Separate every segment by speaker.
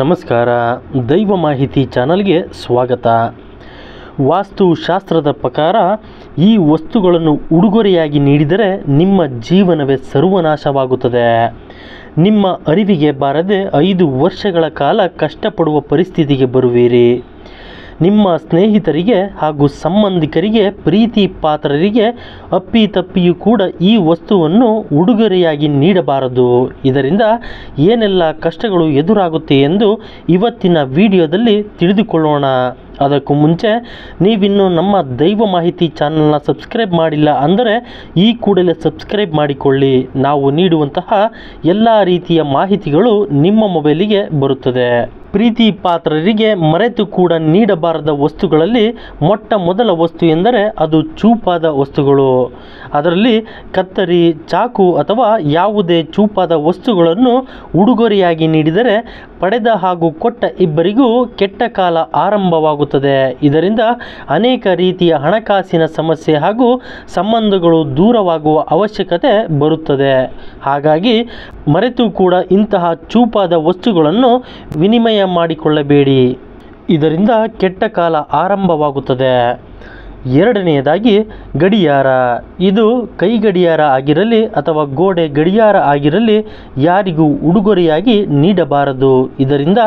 Speaker 1: ನಮಸ್ಕಾರ. ದೈವ ಮಾಹಿತಿ ಚಾನಲ್ಗೆ ಸ್ವಾಗತ. ವಾಸ್ತುಶಾಸ್ತ್ರದ ಪ್ರಕಾರ ಈ ವಸ್ತುಗಳನ್ನು ಉಡುಗೊರೆಯಾಗಿ ನೀಡಿದರೆ ನಿಮ್ಮ ಜೀವನವೇ ಸರ್ವನಾಶವಾಗುತ್ತದೆ. ನಿಮ್ಮ ಅರಿವಿಗೆ ಬಾರದೆ 5 ವರ್ಷಗಳ ಕಾಲ ಕಷ್ಟಪಡುವ ಪರಿಸ್ಥಿತಿಗೆ ಬರುವಿರಿ. ನಿಮ್ಮ ಸ್ನೇಹಿತರಿಗೆ ಹಾಗೂ ಸಂಬಂಧಿಕರಿಗೆ, ಪ್ರೀತಿ ಪಾತ್ರರಿಗೆ ಅಪ್ಪಿತಪ್ಪಿಯೂ ಕೂಡ ಈ ವಸ್ತುವನ್ನು ಉಡುಗೊರೆಯಾಗಿ ನೀಡಬಾರದು. ಇದರಿಂದ ಏನೆಲ್ಲ ಕಷ್ಟಗಳು ಎದುರಾಗುತ್ತೆ ಎಂದು ಇವತ್ತಿನ ವಿಡಿಯೋದಲ್ಲಿ ತಿಳಿದುಕೊಳ್ಳೋಣ. ಅದಕ್ಕೂ ಮುಂಚೆ ನೀವಿನ್ನೂ ನಮ್ಮ ದೈವ ಮಾಹಿತಿ ಚಾನಲ್ನ ಸಬ್ಸ್ಕ್ರೈಬ್ ಮಾಡಿಲ್ಲ ಅಂದರೆ ಈ ಕೂಡಲೇ ಸಬ್ಸ್ಕ್ರೈಬ್ ಮಾಡಿಕೊಳ್ಳಿ. ನಾವು ನೀಡುವಂತಹ ಎಲ್ಲ ರೀತಿಯ ಮಾಹಿತಿಗಳು ನಿಮ್ಮ ಮೊಬೈಲಿಗೆ ಬರುತ್ತದೆ. ಪ್ರೀತಿ ಪಾತ್ರರಿಗೆ ಮರೆತು ಕೂಡ ನೀಡಬಾರದ ವಸ್ತುಗಳಲ್ಲಿ ಮೊಟ್ಟ ಮೊದಲ ವಸ್ತು ಎಂದರೆ ಅದು ಚೂಪಾದ ವಸ್ತುಗಳು. ಅದರಲ್ಲಿ ಕತ್ತರಿ, ಚಾಕು ಅಥವಾ ಯಾವುದೇ ಚೂಪಾದ ವಸ್ತುಗಳನ್ನು ಉಡುಗೊರೆಯಾಗಿ ನೀಡಿದರೆ ಪಡೆದ ಹಾಗೂ ಕೊಟ್ಟ ಇಬ್ಬರಿಗೂ ಕೆಟ್ಟ ಕಾಲ ಆರಂಭವಾಗುತ್ತದೆ. ಇದರಿಂದ ಅನೇಕ ರೀತಿಯ ಹಣಕಾಸಿನ ಸಮಸ್ಯೆ ಹಾಗೂ ಸಂಬಂಧಗಳು ದೂರವಾಗುವ ಅವಶ್ಯಕತೆ ಬರುತ್ತದೆ. ಹಾಗಾಗಿ ಮರೆತು ಕೂಡ ಇಂತಹ ಚೂಪಾದ ವಸ್ತುಗಳನ್ನು ವಿನಿಮಯ ಮಾಡಿಕೊಳ್ಳಬೇಡಿ. ಇದರಿಂದ ಕೆಟ್ಟ ಕಾಲ ಆರಂಭವಾಗುತ್ತದೆ. ಎರಡನೆಯದಾಗಿ ಗಡಿಯಾರ. ಇದು ಕೈ ಗಡಿಯಾರ ಆಗಿರಲಿ ಅಥವಾ ಗೋಡೆ ಗಡಿಯಾರ ಆಗಿರಲಿ ಯಾರಿಗೂ ಉಡುಗೊರೆಯಾಗಿ ನೀಡಬಾರದು. ಇದರಿಂದ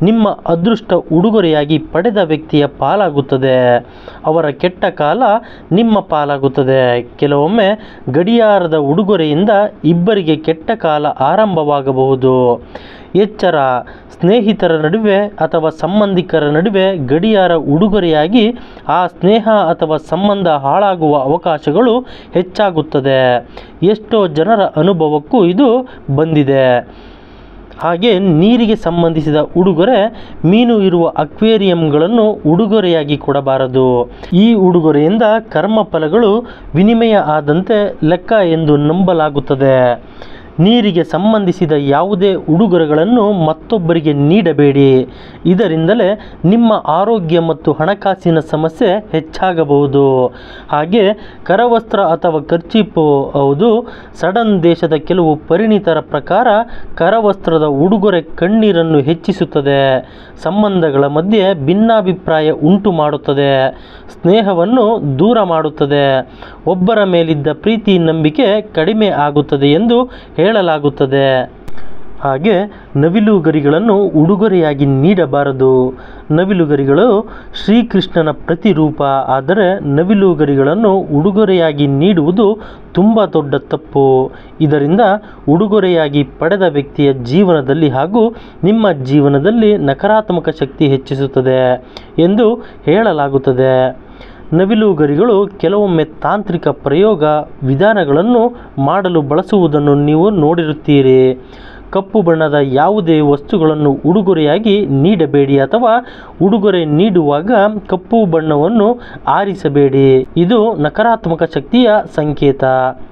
Speaker 1: ನಿಮ್ಮ ಅದೃಷ್ಟ ಉಡುಗೊರೆಯಾಗಿ ಪಡೆದ ವ್ಯಕ್ತಿಯ ಪಾಲಾಗುತ್ತದೆ. ಅವರ ಕೆಟ್ಟ ಕಾಲ ನಿಮ್ಮ ಪಾಲಾಗುತ್ತದೆ. ಕೆಲವೊಮ್ಮೆ ಗಡಿಯಾರದ ಉಡುಗೊರೆಯಿಂದ ಇಬ್ಬರಿಗೆ ಕೆಟ್ಟ ಕಾಲ ಆರಂಭವಾಗಬಹುದು. ಎಚ್ಚರ. ಸ್ನೇಹಿತರ ನಡುವೆ ಅಥವಾ ಸಂಬಂಧಿಕರ ನಡುವೆ ಗಡಿಯಾರ ಉಡುಗೊರೆಯಾಗಿ ಆ ಸ್ನೇಹ ಅಥವಾ ಸಂಬಂಧ ಹಾಳಾಗುವ ಅವಕಾಶಗಳು ಹೆಚ್ಚಾಗುತ್ತದೆ. ಎಷ್ಟೋ ಜನರ ಅನುಭವಕ್ಕೂ ಇದು ಬಂದಿದೆ. ಹಾಗೆ ನೀರಿಗೆ ಸಂಬಂಧಿಸಿದ ಉಡುಗೊರೆ. ಮೀನು ಇರುವ ಅಕ್ವೇರಿಯಂಗಳನ್ನು ಉಡುಗೊರೆಯಾಗಿ ಕೊಡಬಾರದು. ಈ ಉಡುಗೊರೆಯಿಂದ ಕರ್ಮಫಲಗಳು ವಿನಿಮಯ ಆದಂತೆ ಲೆಕ್ಕ ಎಂದು ನಂಬಲಾಗುತ್ತದೆ. ನೀರಿಗೆ ಸಂಬಂಧಿಸಿದ ಯಾವುದೇ ಉಡುಗೊರೆಗಳನ್ನು ಮತ್ತೊಬ್ಬರಿಗೆ ನೀಡಬೇಡಿ. ಇದರಿಂದಲೇ ನಿಮ್ಮ ಆರೋಗ್ಯ ಮತ್ತು ಹಣಕಾಸಿನ ಸಮಸ್ಯೆ ಹೆಚ್ಚಾಗಬಹುದು. ಹಾಗೆ ಕರವಸ್ತ್ರ ಅಥವಾ ಕರ್ಚೀಪು. ಹೌದು, ಸಡನ್ ದೇಶದ ಕೆಲವು ಪರಿಣಿತರ ಪ್ರಕಾರ ಕರವಸ್ತ್ರದ ಉಡುಗೊರೆ ಕಣ್ಣೀರನ್ನು ಹೆಚ್ಚಿಸುತ್ತದೆ, ಸಂಬಂಧಗಳ ಮಧ್ಯೆ ಭಿನ್ನಾಭಿಪ್ರಾಯ ಉಂಟು ಮಾಡುತ್ತದೆ, ಸ್ನೇಹವನ್ನು ದೂರ ಮಾಡುತ್ತದೆ, ಒಬ್ಬರ ಮೇಲಿದ್ದ ಪ್ರೀತಿ ನಂಬಿಕೆ ಕಡಿಮೆ ಆಗುತ್ತದೆ ಎಂದು ಹೇಳಲಾಗುತ್ತದೆ. ಹಾಗೆ ನವಿಲುಗರಿಗಳನ್ನು ಉಡುಗೊರೆಯಾಗಿ ನೀಡಬಾರದು. ನವಿಲುಗರಿಗಳು ಶ್ರೀಕೃಷ್ಣನ ಪ್ರತಿರೂಪ. ಆದರೆ ನವಿಲುಗರಿಗಳನ್ನು ಉಡುಗೊರೆಯಾಗಿ ನೀಡುವುದು ತುಂಬ ದೊಡ್ಡ ತಪ್ಪು. ಇದರಿಂದ ಉಡುಗೊರೆಯಾಗಿ ಪಡೆದ ವ್ಯಕ್ತಿಯ ಜೀವನದಲ್ಲಿ ಹಾಗೂ ನಿಮ್ಮ ಜೀವನದಲ್ಲಿ ನಕಾರಾತ್ಮಕ ಶಕ್ತಿ ಹೆಚ್ಚಿಸುತ್ತದೆ ಎಂದು ಹೇಳಲಾಗುತ್ತದೆ. ನವಿಲುಗರಿಗಳು ಕೆಲವೊಮ್ಮೆ ತಾಂತ್ರಿಕ ಪ್ರಯೋಗ ವಿಧಾನಗಳನ್ನು ಮಾಡಲು ಬಳಸುವುದನ್ನು ನೀವು ನೋಡಿರುತ್ತೀರಿ. ಕಪ್ಪು ಬಣ್ಣದ ಯಾವುದೇ ವಸ್ತುಗಳನ್ನು ಉಡುಗೊರೆಯಾಗಿ ನೀಡಬೇಡಿ ಅಥವಾ ಉಡುಗೊರೆ ನೀಡುವಾಗ ಕಪ್ಪು ಬಣ್ಣವನ್ನು ಆರಿಸಬೇಡಿ. ಇದು ನಕಾರಾತ್ಮಕ ಶಕ್ತಿಯ ಸಂಕೇತ.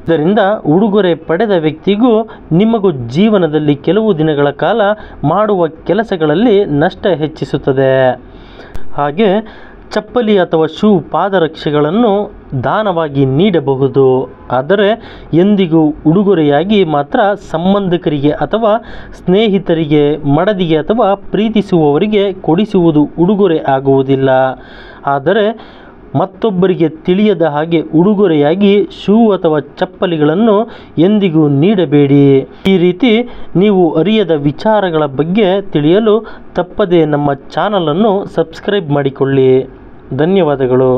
Speaker 1: ಇದರಿಂದ ಉಡುಗೊರೆ ಪಡೆದ ವ್ಯಕ್ತಿಗೂ ನಿಮಗೂ ಜೀವನದಲ್ಲಿ ಕೆಲವು ದಿನಗಳ ಕಾಲ ಮಾಡುವ ಕೆಲಸಗಳಲ್ಲಿ ನಷ್ಟ ಹೆಚ್ಚಿಸುತ್ತದೆ. ಹಾಗೆ ಚಪ್ಪಲಿ ಅಥವಾ ಶೂ, ಪಾದರಕ್ಷೆಗಳನ್ನು ದಾನವಾಗಿ ನೀಡಬಹುದು. ಆದರೆ ಎಂದಿಗೂ ಉಡುಗೊರೆಯಾಗಿ ಮಾತ್ರ ಸಂಬಂಧಿಕರಿಗೆ ಅಥವಾ ಸ್ನೇಹಿತರಿಗೆ, ಮಡದಿಗೆ ಅಥವಾ ಪ್ರೀತಿಸುವವರಿಗೆ ಕೊಡಿಸುವುದು ಉಡುಗೊರೆ ಆಗುವುದಿಲ್ಲ. ಆದರೆ ಮತ್ತೊಬ್ಬರಿಗೆ ತಿಳಿಯದ ಹಾಗೆ ಉಡುಗೊರೆಯಾಗಿ ಶೂ ಅಥವಾ ಚಪ್ಪಲಿಗಳನ್ನು ಎಂದಿಗೂ ನೀಡಬೇಡಿ. ಈ ರೀತಿ ನೀವು ಅರಿಯದ ವಿಚಾರಗಳ ಬಗ್ಗೆ ತಿಳಿಯಲು ತಪ್ಪದೇ ನಮ್ಮ ಚಾನಲನ್ನು ಸಬ್ಸ್ಕ್ರೈಬ್ ಮಾಡಿಕೊಳ್ಳಿ. ಧನ್ಯವಾದಗಳು.